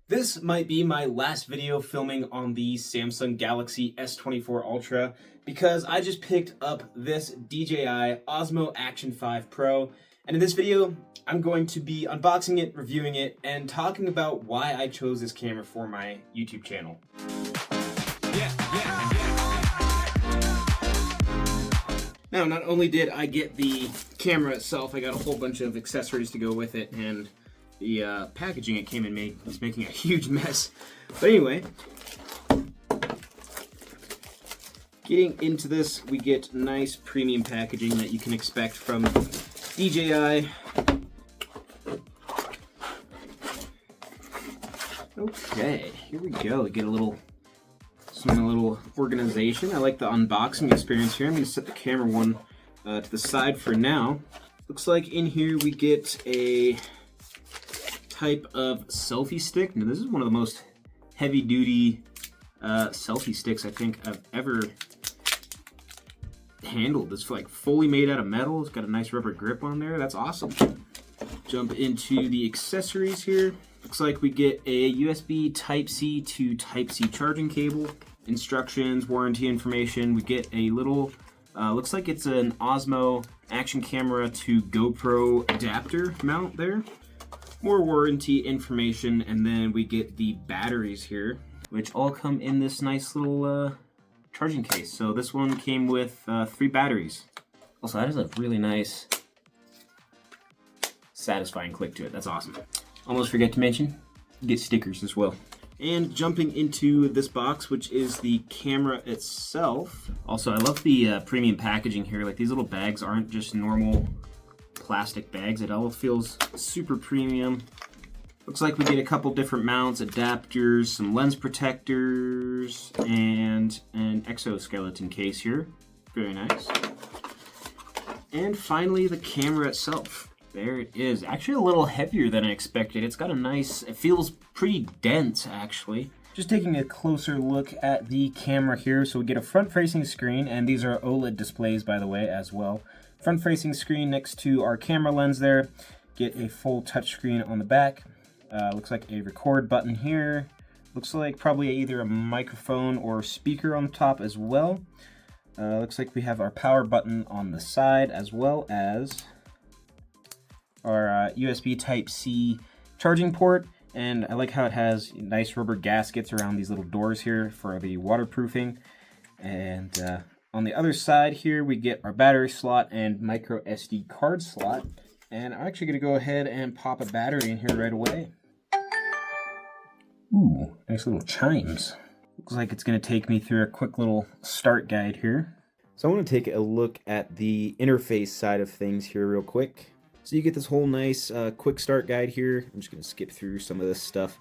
This might be my last video filming on the Samsung Galaxy S24 Ultra because I just picked up this DJI Osmo Action 5 Pro, and in this video I'm going to be unboxing it, reviewing it, and talking about why I chose this camera for my YouTube channel. Now, not only did I get the camera itself, I got a whole bunch of accessories to go with it, and the packaging it came in was making a huge mess. But anyway, getting into this, we get nice premium packaging that you can expect from DJI. Okay, here we go. We get a little organization. I like the unboxing experience here. I'm going to set the camera one to the side for now. Looks like in here we get a type of selfie stick. Now, this is one of the most heavy-duty selfie sticks I think I've ever handled. It's like fully made out of metal. It's got a nice rubber grip on there. That's awesome. Jump into the accessories here. Looks like we get a USB Type-C to Type-C charging cable, instructions, warranty information. We get a little, looks like it's an Osmo Action camera to GoPro adapter mount there. More warranty information, and then we get the batteries here, which all come in this nice little charging case. So this one came with 3 batteries. Also, that is a really nice, satisfying click to it. That's awesome. Almost forget to mention, you get stickers as well. And jumping into this box, which is the camera itself. Also, I love the premium packaging here. Like, these little bags aren't just normal plastic bags. It all feels super premium. Looks like we get a couple different mounts, adapters, some lens protectors, and an exoskeleton case here. Very nice. And finally, the camera itself. There it is. Actually a little heavier than I expected. It's got a nice, it feels pretty dense actually. Just taking a closer look at the camera here. So we get a front-facing screen, and these are OLED displays, by the way, as well. Front-facing screen next to our camera lens there. Get a full touchscreen on the back. Looks like a record button here. Looks like probably either a microphone or speaker on the top as well. Looks like we have our power button on the side, as well as our USB Type-C charging port. And I like how it has nice rubber gaskets around these little doors here for the waterproofing. And on the other side here, we get our battery slot and micro SD card slot. And I'm actually going to go ahead and pop a battery in here right away. Ooh, nice little chimes. Looks like it's going to take me through a quick little start guide here. So I want to take a look at the interface side of things here real quick. So you get this whole nice quick start guide here. I'm just going to skip through some of this stuff.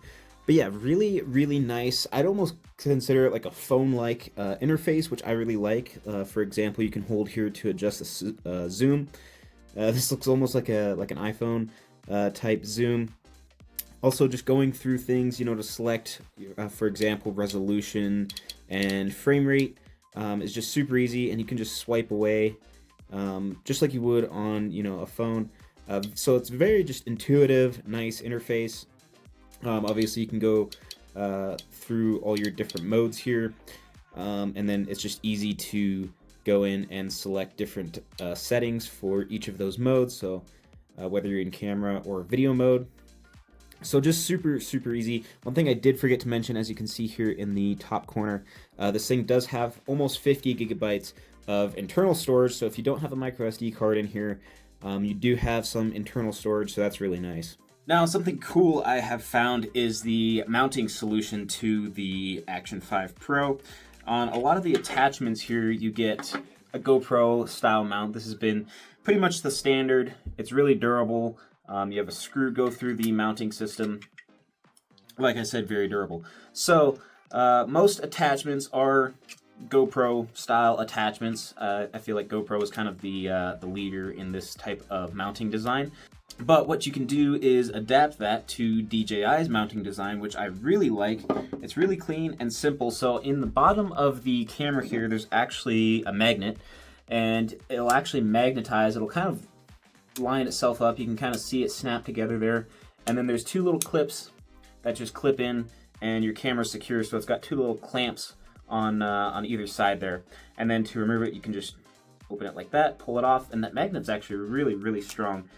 But yeah, really, really nice. I'd almost consider it like a phone-like interface, which I really like. For example, you can hold here to adjust the zoom. This looks almost like an iPhone type zoom. Also, just going through things, you know, to select, for example, resolution and frame rate is just super easy, and you can just swipe away just like you would on, you know, a phone. So it's very just intuitive, nice interface. Obviously, you can go through all your different modes here, and then it's just easy to go in and select different settings for each of those modes. So whether you're in camera or video mode. So just super, super easy. One thing I did forget to mention, as you can see here in the top corner, this thing does have almost 50 gigabytes of internal storage. So if you don't have a micro SD card in here, you do have some internal storage, so that's really nice. Now, something cool I have found is the mounting solution to the Action 5 Pro. On a lot of the attachments here, you get a GoPro style mount. This has been pretty much the standard. It's really durable. You have a screw go through the mounting system. Like I said, very durable. So most attachments are GoPro style attachments. I feel like GoPro is kind of the leader in this type of mounting design. But what you can do is adapt that to DJI's mounting design, which I really like. It's really clean and simple. So in the bottom of the camera here, there's actually a magnet, and it'll actually magnetize. It'll kind of line itself up. You can kind of see it snap together there. And then there's 2 little clips that just clip in, and your camera's secure. So it's got two little clamps on either side there. And then to remove it, you can just open it like that, pull it off, and that magnet's actually really, really strong.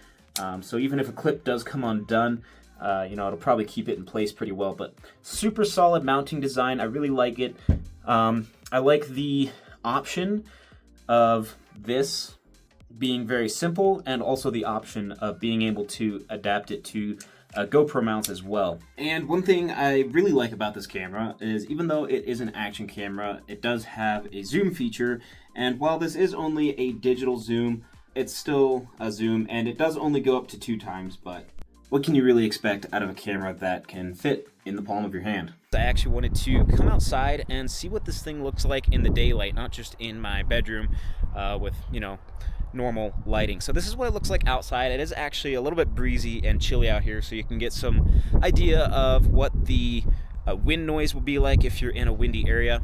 So even if a clip does come undone, it'll probably keep it in place pretty well. But super solid mounting design. I really like it. I like the option of this being very simple, and also the option of being able to adapt it to GoPro mounts as well. And one thing I really like about this camera is, even though it is an action camera, it does have a zoom feature. And while this is only a digital zoom, it's still a zoom, and it does only go up to 2 times, but what can you really expect out of a camera that can fit in the palm of your hand? I actually wanted to come outside and see what this thing looks like in the daylight, not just in my bedroom with, normal lighting. So this is what it looks like outside. It is actually a little bit breezy and chilly out here, so you can get some idea of what the wind noise will be like if you're in a windy area.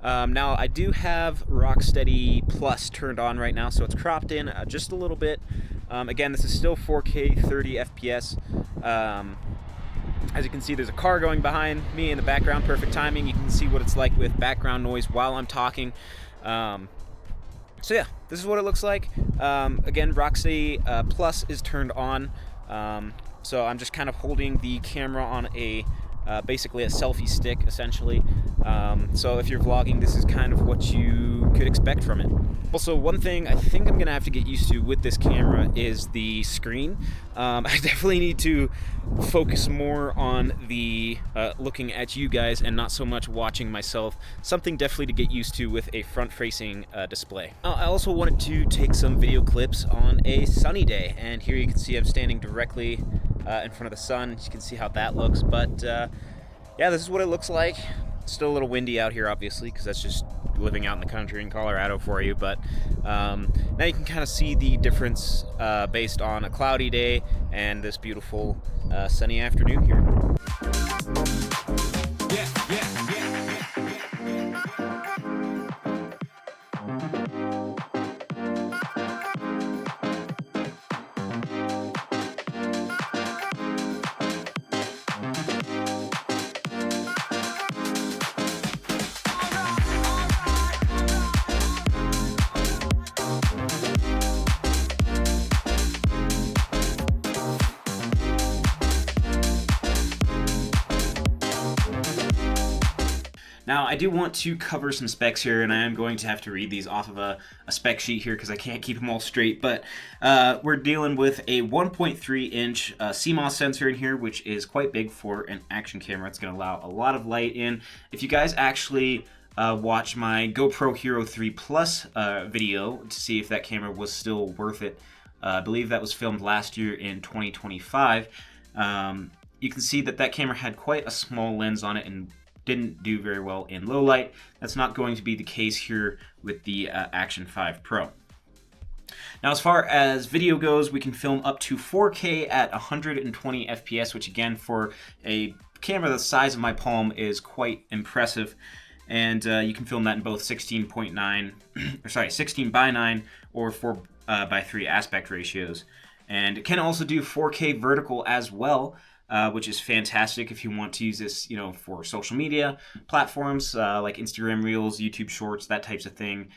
Now I do have Rocksteady Plus turned on right now, so it's cropped in just a little bit. Again, this is still 4K 30 FPS. As you can see, there's a car going behind me in the background, perfect timing. You can see what it's like with background noise while I'm talking. So yeah, this is what it looks like. Again, Rocksteady Plus is turned on. So I'm just kind of holding the camera on a basically a selfie stick, essentially. So if you're vlogging, this is kind of what you could expect from it. Also, one thing I think I'm gonna have to get used to with this camera is the screen. I definitely need to focus more on the looking at you guys and not so much watching myself. Something definitely to get used to with a front-facing display. I also wanted to take some video clips on a sunny day, and here you can see I'm standing directly in front of the sun. You can see how that looks, but yeah, this is what it looks like. It's still a little windy out here, obviously, because that's just living out in the country in Colorado for you, but now you can kind of see the difference based on a cloudy day and this beautiful sunny afternoon here. Now, I do want to cover some specs here, and I am going to have to read these off of a spec sheet here because I can't keep them all straight, but we're dealing with a 1.3-inch CMOS sensor in here, which is quite big for an action camera. It's going to allow a lot of light in. If you guys actually watch my GoPro Hero 3 Plus video to see if that camera was still worth it, I believe that was filmed last year in 2025, you can see that that camera had quite a small lens on it and didn't do very well in low light. That's not going to be the case here with the Action 5 Pro. Now, as far as video goes, we can film up to 4K at 120 FPS, which again, for a camera the size of my palm, is quite impressive. And you can film that in both 16 by 9 or 4 by 3 aspect ratios. And it can also do 4K vertical as well, which is fantastic if you want to use this, for social media platforms like Instagram Reels, YouTube Shorts, that types of thing.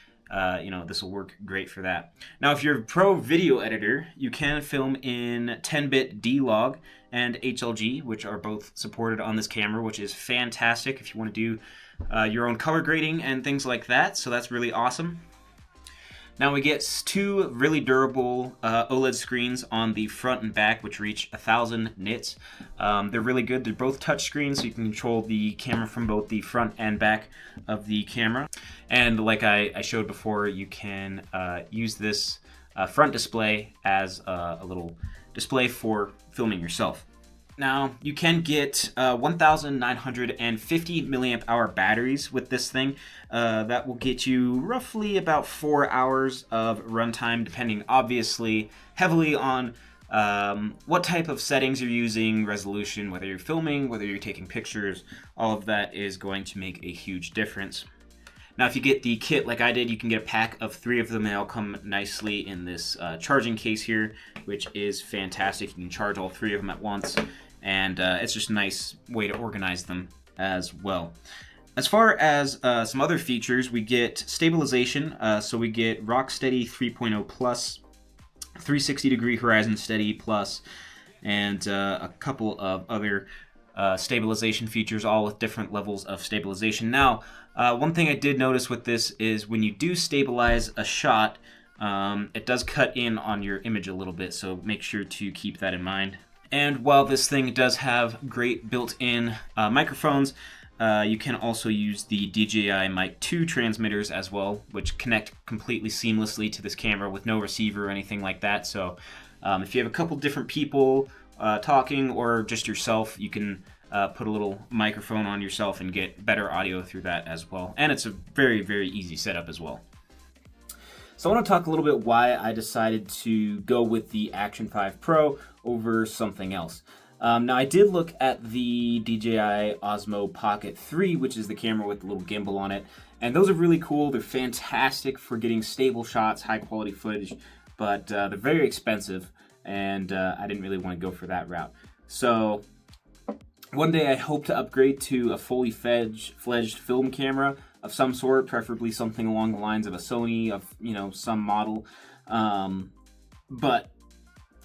This will work great for that. Now, if you're a pro video editor, you can film in 10-bit D-Log and HLG, which are both supported on this camera, which is fantastic if you want to do your own color grading and things like that. So that's really awesome. Now we get 2 really durable OLED screens on the front and back, which reach 1,000 nits. They're really good. They're both touch screens, so you can control the camera from both the front and back of the camera. And like I showed before, you can use this front display as a little display for filming yourself. Now, you can get 1,950 milliamp hour batteries with this thing. That will get you roughly about 4 hours of runtime, depending obviously heavily on what type of settings you're using, resolution, whether you're filming, whether you're taking pictures. All of that is going to make a huge difference. Now, if you get the kit like I did, you can get a pack of 3 of them. They all come nicely in this charging case here, which is fantastic. You can charge all 3 of them at once. and it's just a nice way to organize them as well. As far as some other features, we get stabilization, so we get Rock Steady 3.0 Plus, 360-degree Horizon Steady Plus, and a couple of other stabilization features, all with different levels of stabilization. Now, one thing I did notice with this is when you do stabilize a shot, it does cut in on your image a little bit, so make sure to keep that in mind. And while this thing does have great built-in microphones, you can also use the DJI Mic 2 transmitters as well, which connect completely seamlessly to this camera with no receiver or anything like that. So if you have a couple different people talking or just yourself, you can put a little microphone on yourself and get better audio through that as well. And it's a very, very easy setup as well. So I want to talk a little bit why I decided to go with the Action 5 Pro over something else. Now, I did look at the DJI Osmo Pocket 3, which is the camera with the little gimbal on it, and those are really cool. They're fantastic for getting stable shots, high-quality footage, but they're very expensive, and I didn't really want to go for that route. So one day I hope to upgrade to a fully fledged film camera of some sort, preferably something along the lines of a Sony, of some model, but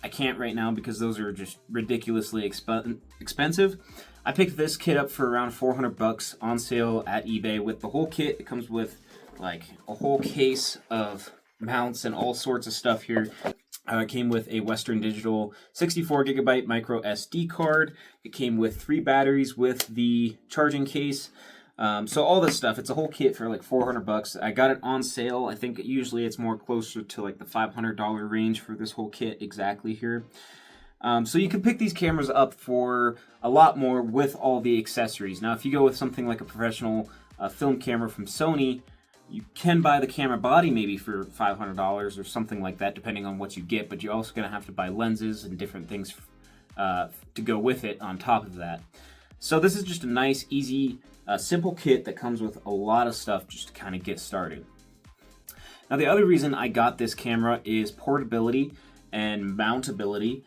I can't right now because those are just ridiculously expensive. I picked this kit up for around $400 on sale at eBay with the whole kit. It comes with like a whole case of mounts and all sorts of stuff here. It came with a Western Digital 64GB micro SD card. It came with 3 batteries with the charging case. So all this stuff, it's a whole kit for like $400. I got it on sale. I think usually it's more closer to like the $500 range for this whole kit exactly here. So you can pick these cameras up for a lot more with all the accessories. Now, if you go with something like a professional film camera from Sony, you can buy the camera body maybe for $500 or something like that, depending on what you get, but you're also going to have to buy lenses and different things to go with it on top of that. So this is just a nice, easy, simple kit that comes with a lot of stuff just to kind of get started. Now, the other reason I got this camera is portability and mountability.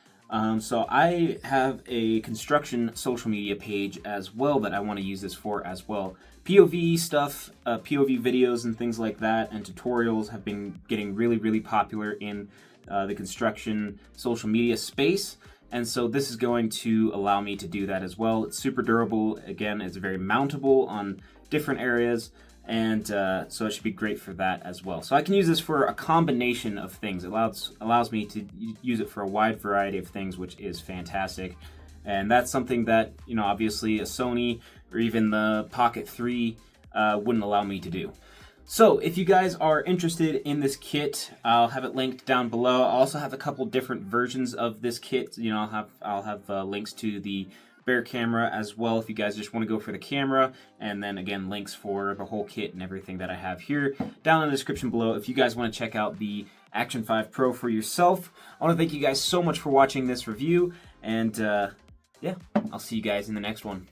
So I have a construction social media page as well that I want to use this for as well. POV stuff, POV videos and things like that, and tutorials have been getting really, really popular in the construction social media space. And so this is going to allow me to do that as well. It's super durable. Again, it's very mountable on different areas. And so it should be great for that as well. So I can use this for a combination of things. It allows me to use it for a wide variety of things, which is fantastic. And that's something that, obviously a Sony or even the Pocket 3 wouldn't allow me to do. So if you guys are interested in this kit, I'll have it linked down below. I also have a couple different versions of this kit. I'll have links to the Bear camera as well if you guys just want to go for the camera, and then again links for the whole kit and everything that I have here down in the description below if you guys want to check out the Action 5 Pro for yourself. I want to thank you guys so much for watching this review, and yeah, I'll see you guys in the next one.